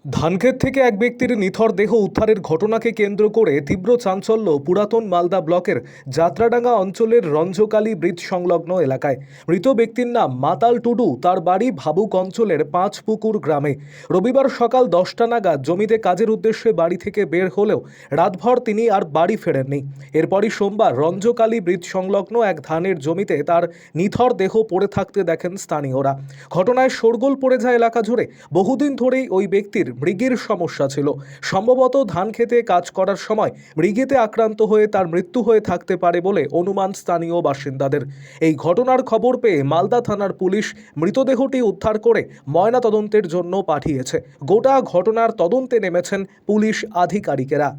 ধানক্ষেত থেকে এক ব্যক্তির নিথর দেহ উদ্ধারের ঘটনাকে কেন্দ্র করে তীব্র চাঞ্চল্য পুরাতন মালদা ব্লকের যাত্রাডাঙ্গা অঞ্চলের রঞ্জকালী ব্রিজ সংলগ্ন এলাকায়। মৃত ব্যক্তির নাম মাতাল টুডু, তার বাড়ি ভাবুক অঞ্চলের পাঁচপুকুর গ্রামে। রবিবার সকাল 10টা নাগাদ জমিতে কাজের উদ্দেশ্যে বাড়ি থেকে বের হলেও রাতভর তিনি আর বাড়ি ফেরেননি। এরপরই সোমবার রঞ্জকালী ব্রিজ সংলগ্ন এক ধানের জমিতে তার নিথর দেহ পড়ে থাকতে দেখেন স্থানীয়রা। ঘটনায় শোরগোল পড়ে যায় এলাকা জুড়ে। বহুদিন ধরেই ওই ব্যক্তির মৃগীর সমস্যা ছিল। সম্ভবত ধান খেতে কাজ করার সময় মৃগীতে আক্রান্ত হয়ে তার মৃত্যু হয়ে থাকতে পারে বলে অনুমান স্থানীয় বাসিন্দাদের। এই ঘটনার খবর পেয়ে মালদা থানার পুলিশ মৃতদেহটি উদ্ধার করে ময়নাতদন্তের জন্য পাঠিয়েছে। গোটা ঘটনার তদন্তে নেমেছেন পুলিশ আধিকারিকেরা।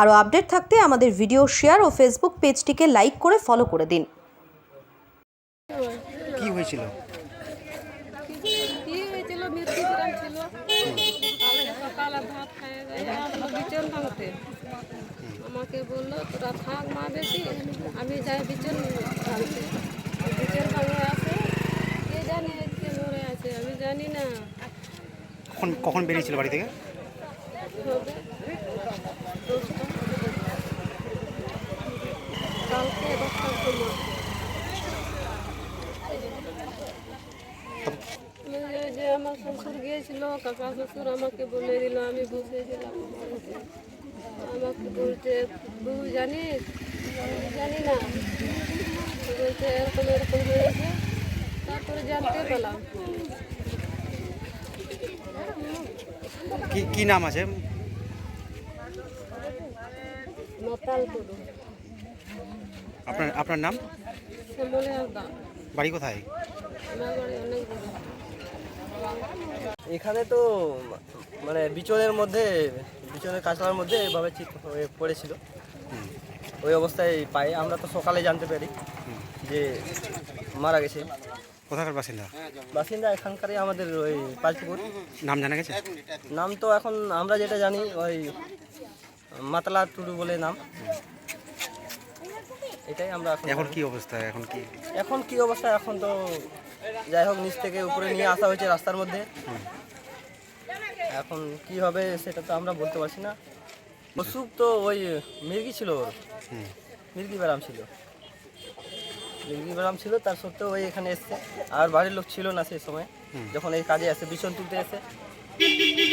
আরও আপডেট থাকতে আমাদের ভিডিও শেয়ার ও ফেসবুক পেজটিকে লাইক করে ফলো করে দিন। কি হয়েছিল? মৃত্যুপুরাণ ছিল। কালকে সকালে ভাত খাইয়ে দেয় আসলো বিচন ভাঙতে। আমাকে বললো তোরা থাক মা বেশি, আমি যাই বিচন ভাঙতে। বিচন ভাঙে আসে, কে জানে কে মরে আছে, আমি জানি না। কখন বেরিয়েছিল বাড়ি থেকে? হবে 10টা, কালকে 10টার সময়। যে আমার শ্বশুর গিয়েছিল, কাকা শ্বশুর আমাকে বলে দিল, আমি বসেছিলাম। আমাকে বলছে তুই জানিস? জানি না। বলছে এরকম এরকম হয়েছে, তারপরে জানতে পেলাম। কি নাম আছে? মাতাল টুডু। আপনার নাম? শ্যামলে হালদার। বাড়ি কোথায়? আমার বাড়ি অনেক দূরে। এখানে তো মানে বিচনের কাঁচলার মধ্যে এভাবে চিত হয়ে পড়েছিল। ওই অবস্থায় পাই আমরা তো সকালে জানতে পারি যে মারা গেছে। কোথাকার বাসিন্দা? বাসিন্দা এখানকারই, আমাদের ওই পাঁচপুকুর। নাম জানা গেছে? নাম তো এখন আমরা যেটা জানি ওই মাতালা টুডু বলে নাম, এটাই আমরা এখন কি অবস্থা? এখন কি অবস্থা এখন তো যাই হোক নিচ থেকে উপরে নিয়ে আসা হয়েছে রাস্তার মধ্যে। এখন কি হবে সেটা তো আমরা বলতে পারছি না। অসুখ তো ওই মির্গি ছিল, ওর মির্গি ব্যারাম ছিল, তার সত্ত্বেও ওই এখানে এসছে। আর বাড়ির লোক ছিল না সেই সময় যখন এই কাজে আসে, বিচন তুলতে এসে।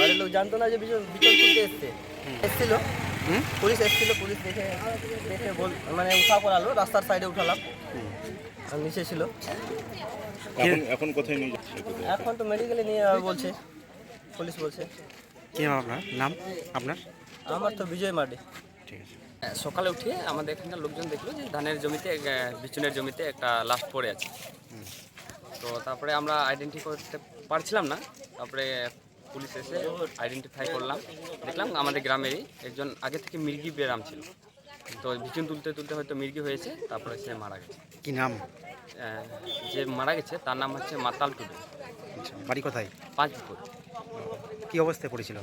বাড়ির লোক জানতো না যে বিচন তুলতে এসছিল। পুলিশ এসেছিল, পুলিশ দেখে মানে উঠা পড়ালো, রাস্তার সাইডে উঠালাম, আর নিচে ছিল। এখন কোথায় নিয়ে যাচ্ছে? এখন তো মেডিকেলে নিয়ে যাবে বলছে, পুলিশ বলছে। কি নাম আপনার? আমার তো বিজয় মার্ডি। ঠিক আছে। সকালে উঠে আমাদের এখানকার লোকজন দেখলো যে ধানের জমিতে বিচুনের জমিতে একটা লাশ পড়ে আছে। তো তারপরে আমরা আইডেন্টিফাই করতে পারছিলাম না, তারপরে পুলিশ এসে আইডেন্টিফাই করলাম, দেখলাম আমাদের গ্রামেরই একজন আগে থেকে মৃগী ব্যারাম ছিল। তো বিচুন তুলতে তুলতে হয়তো মৃগী হয়েছে, তারপরে সে মারা গেছে। কি নাম? যে মারা গেছে তার নাম হচ্ছে মাতাল টুডু। বাড়ি কোথায়? পাঁচপুকুর। কি অবস্থায় পড়েছিল?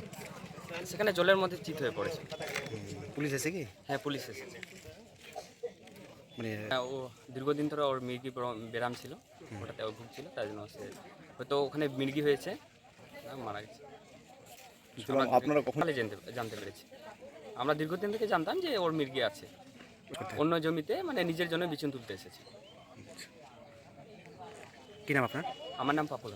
সেখানে জলের মধ্যে চিত হয়ে পড়েছে। পুলিশ এসে কি? হ্যাঁ, পুলিশ এসেছে। মানে ও দীর্ঘদিন ধরে ওর মৃগী ব্যারাম ছিল, ওটাতে ও ভুগছিল, তাই জন্য সে হয়তো ওখানে মৃগী হয়েছে, মারা গেছে। আপনারা কখন জানতে পেরেছি? আমরা দীর্ঘদিন থেকে জানতাম যে ওর মৃগী আছে, অন্য জমিতে মানে নিজের জন্য বিচুন তুলতে এসেছে। কি নাম আপনার? আমার নাম পাপল।